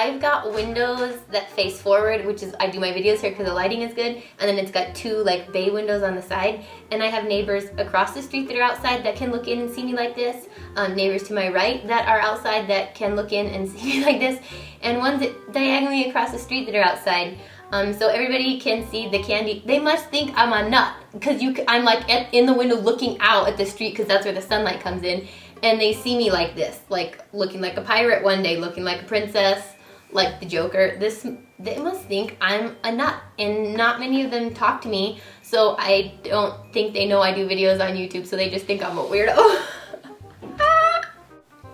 I've got windows that face forward, which is, I do my videos here because the lighting is good, and then it's got two like bay windows on the side, and I have neighbors across the street that are outside that can look in and see me like this, neighbors to my right that are outside that can look in and see me like this, and ones that diagonally across the street that are outside. So everybody can see the Kandee. They must think I'm a nut because I'm like in the window looking out at the street because that's where the sunlight comes in, and they see me like this, like looking like a pirate one day, looking like a princess, like the Joker. They must think I'm a nut, and not many of them talk to me, so I don't think they know I do videos on YouTube, so they just think I'm a weirdo.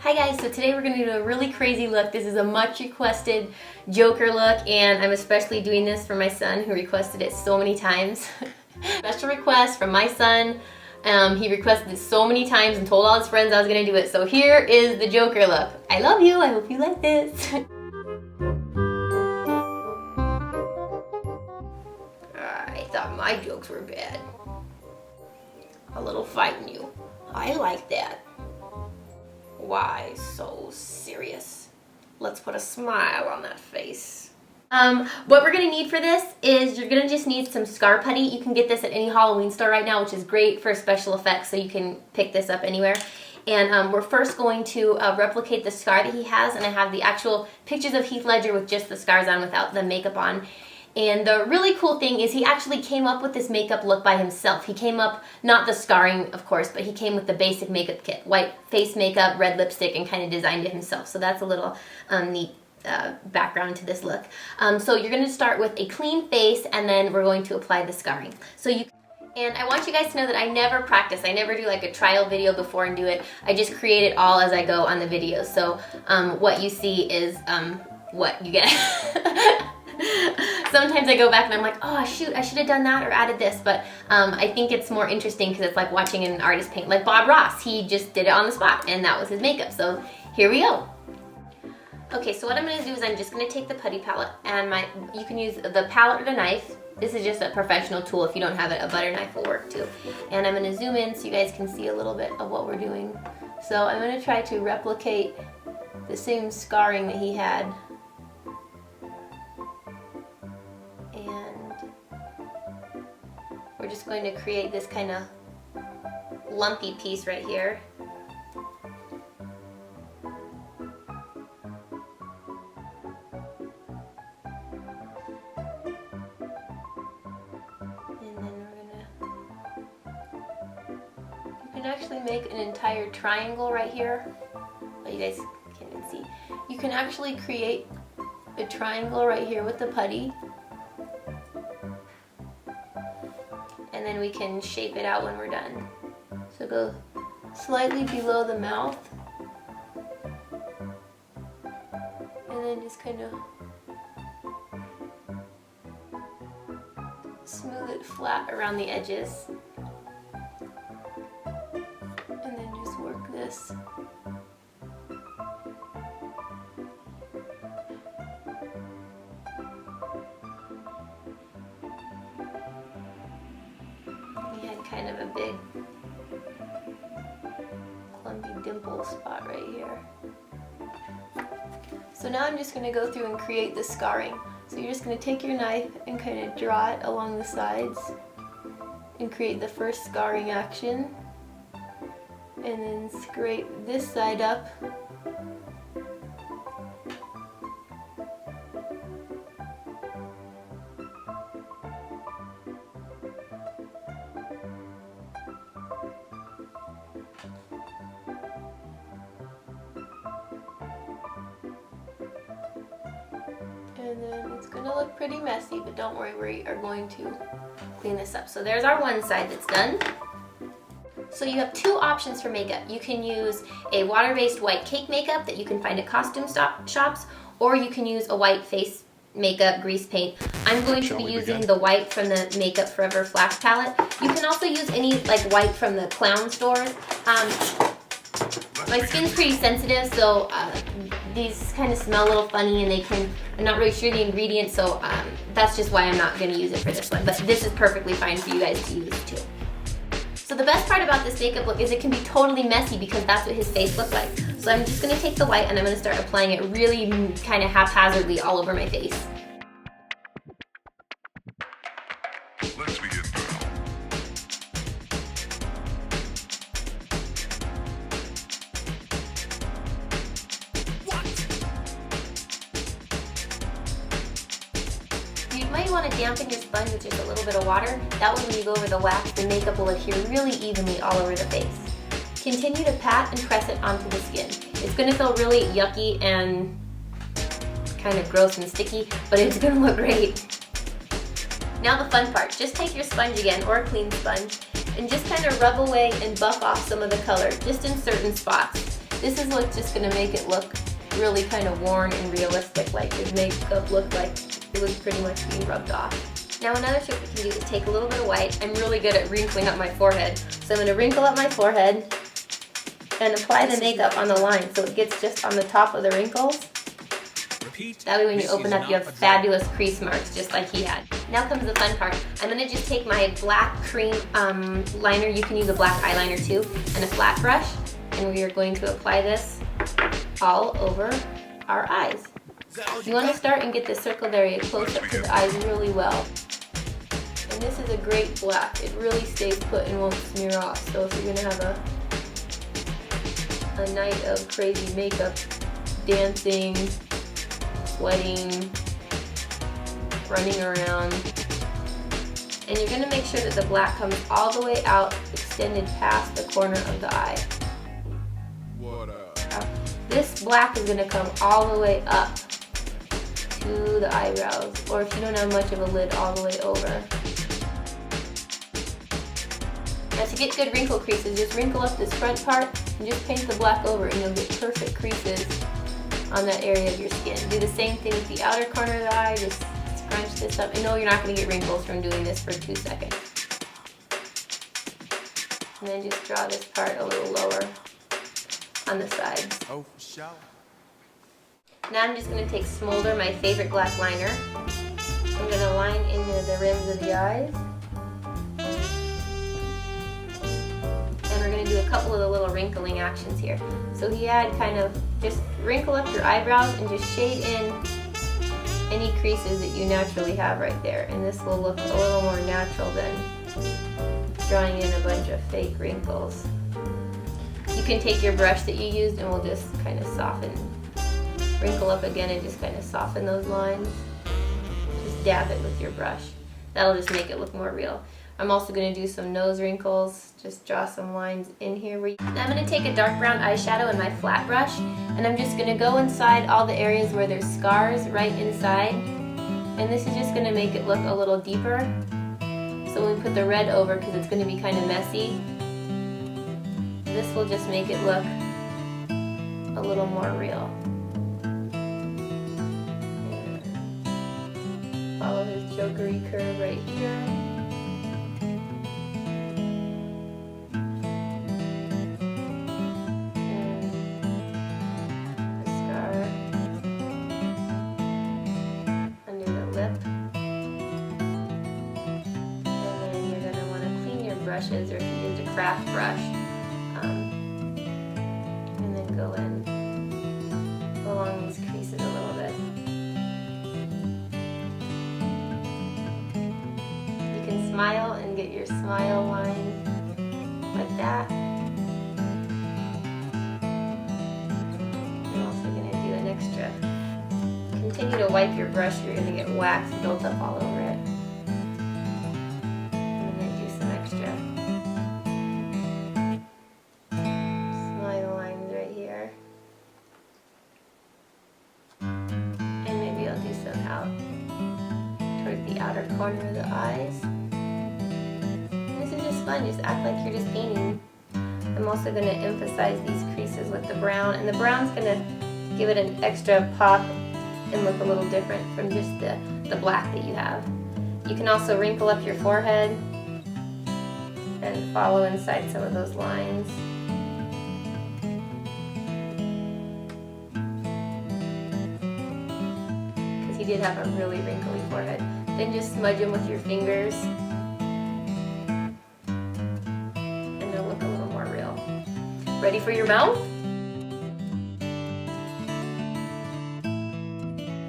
Hi guys, so today we're going to do a really crazy look. This is a much requested Joker look, and I'm especially doing this for my son who requested it so many times. Special request from my son. He requested it so many times and told all his friends I was going to do it. So here is the Joker look. I love you. I hope you like this. I thought my jokes were bad. A little fighting you. I like that. Why so serious? Let's put a smile on that face. What we're gonna need for this is you're gonna just need some scar putty. You can get this at any Halloween store right now, which is great for special effects, so you can pick this up anywhere. And we're first going to replicate the scar that he has, and I have the actual pictures of Heath Ledger with just the scars on without the makeup on. And the really cool thing is he actually came up with this makeup look by himself. He came up, not the scarring of course, but he came with the basic makeup kit. White face makeup, red lipstick, and kind of designed it himself. So that's a little neat background to this look. So you're going to start with a clean face, and then we're going to apply the scarring. And I want you guys to know that I never practice. I never do like a trial video before and do it. I just create it all as I go on the videos. So what you see is what you get. Sometimes I go back and I'm like, oh shoot, I should have done that or added this, but I think it's more interesting because it's like watching an artist paint. Like Bob Ross, he just did it on the spot and that was his makeup, so here we go. Okay, so what I'm going to do is I'm just going to take the putty palette, and you can use the palette or the knife. This is just a professional tool. If you don't have it, a butter knife will work too. And I'm going to zoom in so you guys can see a little bit of what we're doing. So I'm going to try to replicate the same scarring that he had. We're just going to create this kind of lumpy piece right here. And then you can actually make an entire triangle right here. Oh, you guys can't even see. You can actually create a triangle right here with the putty. And then we can shape it out when we're done. So go slightly below the mouth, and then just kind of smooth it flat around the edges, and then just work this. Kind of a big clumpy dimple spot right here. So now I'm just going to go through and create the scarring. So you're just going to take your knife and kind of draw it along the sides and create the first scarring action, and then scrape this side up. And then it's going to look pretty messy, but don't worry, we are going to clean this up. So there's our one side that's done. So you have two options for makeup. You can use a water-based white cake makeup that you can find at costume shops, or you can use a white face makeup grease paint. I'm going to be using the white from the Makeup Forever Flash palette. You can also use any like white from the clown stores. My skin's pretty sensitive, so these kind of smell a little funny, and I'm not really sure the ingredients, so that's just why I'm not going to use it for this one. But this is perfectly fine for you guys to use too. So the best part about this makeup look is it can be totally messy because that's what his face looks like. So So I'm just gonna take the white and I'm gonna start applying it really kind of haphazardly all over my face. Let's begin now. You might want to dampen your sponge with just a little bit of water. That way when you go over the wax, the makeup will adhere really evenly all over the face. Continue to pat and press it onto the skin. It's going to feel really yucky and kind of gross and sticky, but it's going to look great. Now the fun part, just take your sponge again, or a clean sponge, and just kind of rub away and buff off some of the color, just in certain spots. This is what's just going to make it look really kind of worn and realistic, like your makeup looked like it was pretty much being rubbed off. Now another trick we can do is take a little bit of white. I'm really good at wrinkling up my forehead, so I'm going to wrinkle up my forehead and apply the makeup on the line so it gets just on the top of the wrinkles. That way when you open up you have fabulous crease marks just like he had. Now comes the fun part. I'm going to just take my black cream liner, you can use a black eyeliner too, and a flat brush, and we are going to apply this all over our eyes. You want to start and get the circled area close up to the eyes really well. And this is a great black. It really stays put and won't smear off. So if you're going to have a night of crazy makeup, dancing, sweating, running around, and you're going to make sure that the black comes all the way out, extended past the corner of the eye. What up? This black is going to come all the way up to the eyebrows, or if you don't have much of a lid, all the way over. Now to get good wrinkle creases, just wrinkle up this front part and just paint the black over and you'll get perfect creases on that area of your skin. Do the same thing with the outer corner of the eye, just scrunch this up. And no, you're not going to get wrinkles from doing this for 2 seconds. And then just draw this part a little lower on the sides. Oh, for sure. Now I'm just going to take Smolder, my favorite black liner. I'm going to line into the rims of the eyes. And we're going to do a couple of the little wrinkling actions here. So he had kind of just wrinkle up your eyebrows and just shade in any creases that you naturally have right there. And this will look a little more natural than drawing in a bunch of fake wrinkles. You can take your brush that you used and we'll just kind of soften, wrinkle up again and just kind of soften those lines. Just dab it with your brush. That'll just make it look more real. I'm also going to do some nose wrinkles, just draw some lines in here. Now I'm going to take a dark brown eyeshadow in my flat brush and I'm just going to go inside all the areas where there's scars right inside. And this is just going to make it look a little deeper. So when we put the red over, because it's going to be kind of messy, this will just make it look a little more real. And follow his jokery curve right here. Brushes, or if you use a craft brush, and then go along these creases a little bit. You can smile and get your smile line like that. I'm also going to do an extra. Continue to wipe your brush, you're going to get wax built up all over it. Outer corner of the eyes. And this is just fun, just act like you're just painting. I'm also going to emphasize these creases with the brown, and the brown's going to give it an extra pop and look a little different from just the black that you have. You can also wrinkle up your forehead and follow inside some of those lines. Because he did have a really wrinkly forehead. Then just smudge them with your fingers and they'll look a little more real. Ready for your mouth?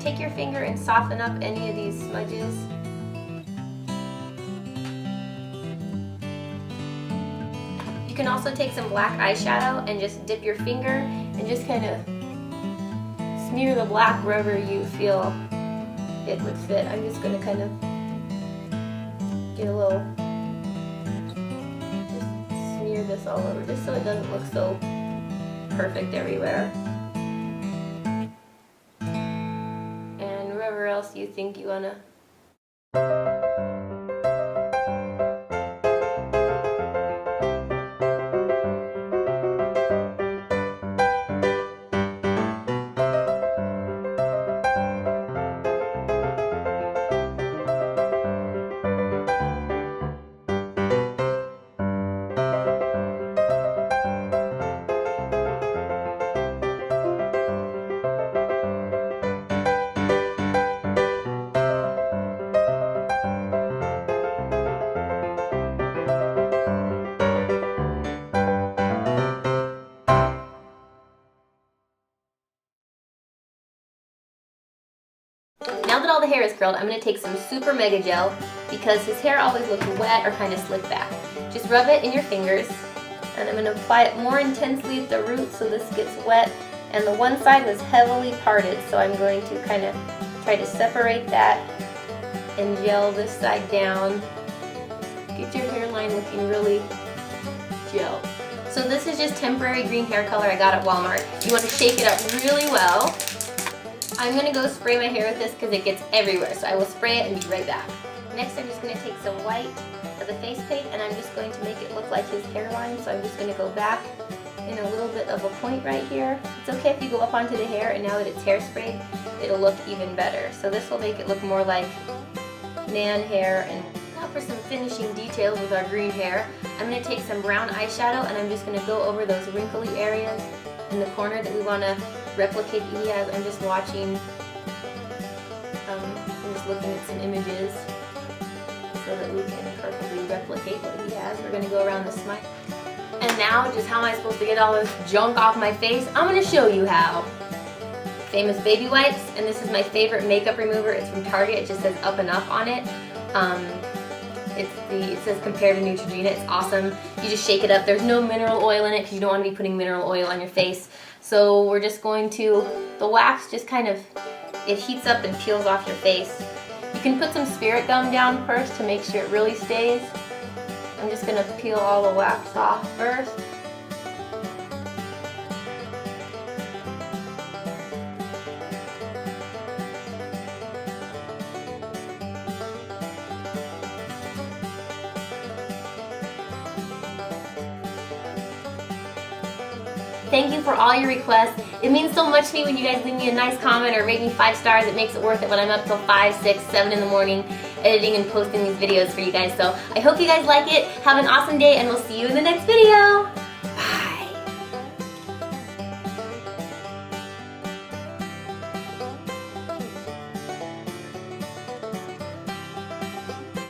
take your finger and soften up any of these smudges. You can also take some black eyeshadow and just dip your finger and just kind of smear the black wherever you feel it would fit. I'm just going to kind of get a little, just smear this all over just so it doesn't look so perfect everywhere. And wherever else you think you want to. Now that all the hair is curled, I'm going to take some super mega gel because his hair always looks wet or kind of slicked back. Just rub it in your fingers, and I'm going to apply it more intensely at the root so this gets wet. And the one side was heavily parted, so I'm going to kind of try to separate that and gel this side down. Get your hairline looking really gel. So this is just temporary green hair color I got at Walmart. You want to shake it up really well. I'm going to go spray my hair with this because it gets everywhere, so I will spray it and be right back. Next I'm just going to take some white of the face paint and I'm just going to make it look like his hairline, so I'm just going to go back in a little bit of a point right here. It's okay if you go up onto the hair, and now that it's hairsprayed, it'll look even better. So this will make it look more like man hair. And now for some finishing details with our green hair, I'm going to take some brown eyeshadow and I'm just going to go over those wrinkly areas in the corner that we want to replicate that he has. I'm just watching, I'm just looking at some images so that we can perfectly replicate what he has. We're going to go around the smile. And now, just how am I supposed to get all this junk off my face? I'm going to show you how. Famous baby wipes, and this is my favorite makeup remover. It's from Target. It just says Up and Up on it. It says compared to Neutrogena. It's awesome. You just shake it up. There's no mineral oil in it because you don't want to be putting mineral oil on your face. So we're just going to, the wax just kind of, it heats up and peels off your face. You can put some spirit gum down first to make sure it really stays. I'm just going to peel all the wax off first. Thank you for all your requests. It means so much to me when you guys leave me a nice comment or rate me 5 stars. It makes it worth it when I'm up till 5, 6, 7 in the morning editing and posting these videos for you guys. So I hope you guys like it. Have an awesome day, and we'll see you in the next video.